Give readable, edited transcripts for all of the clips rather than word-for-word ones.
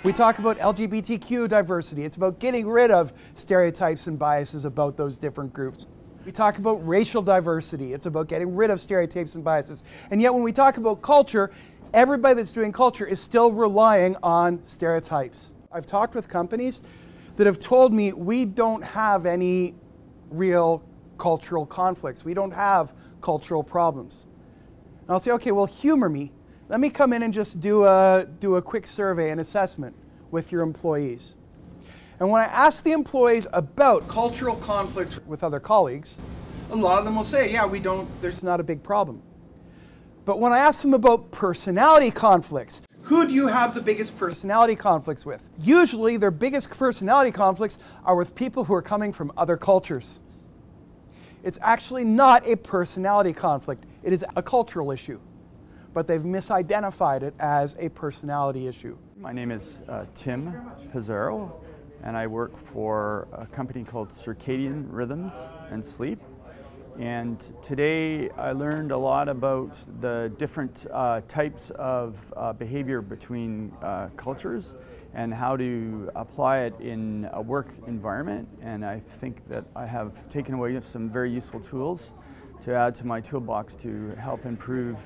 We talk about LGBTQ diversity. It's about getting rid of stereotypes and biases about those different groups. We talk about racial diversity. It's about getting rid of stereotypes and biases. And yet when we talk about culture, everybody that's doing culture is still relying on stereotypes. I've talked with companies that have told me we don't have any real cultural conflicts. We don't have cultural problems. And I'll say, okay, well, humor me. Let me come in and just do a quick survey and assessment with your employees. And when I ask the employees about cultural conflicts with other colleagues, a lot of them will say, yeah, there's not a big problem. But when I ask them about personality conflicts, who do you have the biggest personality conflicts with? Usually their biggest personality conflicts are with people who are coming from other cultures. It's actually not a personality conflict. It is a cultural issue. But they've misidentified it as a personality issue. My name is Tim Pizarro, and I work for a company called Circadian Rhythms and Sleep. And today I learned a lot about the different types of behavior between cultures and how to apply it in a work environment. And I think that I have taken away some very useful tools to add to my toolbox to help improve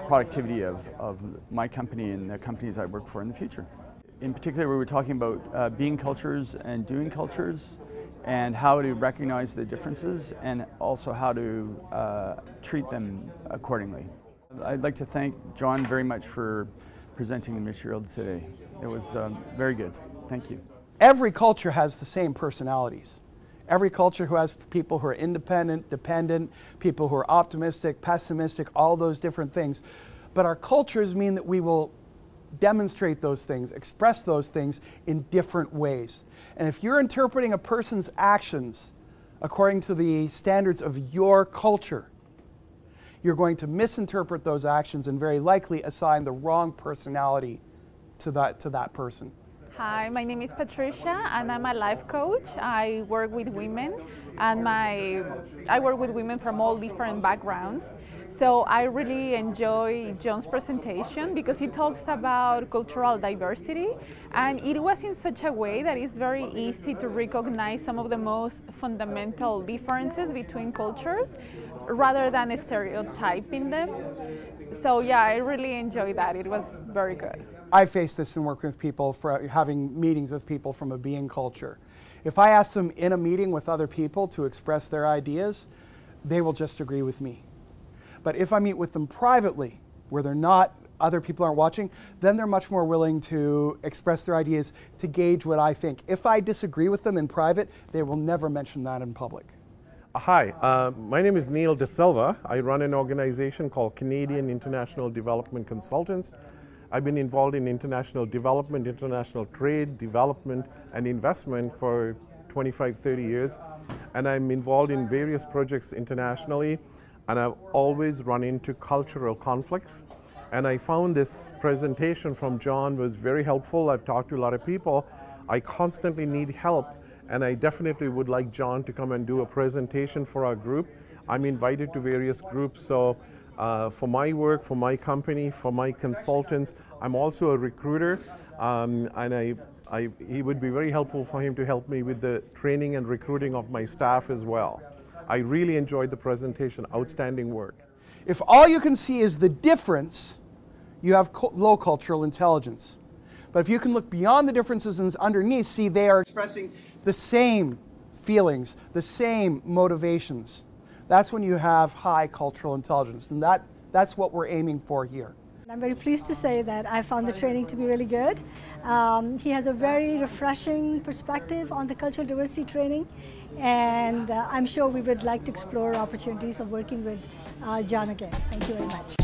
productivity of my company and the companies I work for in the future. In particular, we were talking about being cultures and doing cultures and how to recognize the differences and also how to treat them accordingly. I'd like to thank John very much for presenting the material today. It was very good. Thank you. Every culture has the same personalities. Every culture who has people who are independent, dependent, people who are optimistic, pessimistic, all those different things. But our cultures mean that we will demonstrate those things, express those things in different ways. And if you're interpreting a person's actions according to the standards of your culture, you're going to misinterpret those actions and very likely assign the wrong personality to that person. Hi, my name is Patricia and I'm a life coach. I work with women and I work with women from all different backgrounds. So I really enjoy John's presentation because he talks about cultural diversity, and it was in such a way that it's very easy to recognize some of the most fundamental differences between cultures rather than stereotyping them. So yeah, I really enjoyed that. It was very good. I face this in working with people, for having meetings with people from a being culture. If I ask them in a meeting with other people to express their ideas, they will just agree with me. But if I meet with them privately, where other people aren't watching, then they're much more willing to express their ideas to gauge what I think. If I disagree with them in private, they will never mention that in public. Hi, my name is Neil De Silva. I run an organization called Canadian International Development Consultants. I've been involved in international development, international trade, development, and investment for 25-30 years. And I'm involved in various projects internationally, and I've always run into cultural conflicts. And I found this presentation from John was very helpful. I've talked to a lot of people. I constantly need help, and I definitely would like John to come and do a presentation for our group. I'm invited to various groups, so for my work, for my company, for my consultants, I'm also a recruiter, and he would be very helpful for him to help me with the training and recruiting of my staff as well. I really enjoyed the presentation. Outstanding work. If all you can see is the difference, you have low cultural intelligence. But if you can look beyond the differences and underneath, see they are expressing the same feelings, the same motivations, that's when you have high cultural intelligence. And that's what we're aiming for here. I'm very pleased to say that I found the training to be really good. He has a very refreshing perspective on the cultural diversity training, and I'm sure we would like to explore opportunities of working with John again. Thank you very much.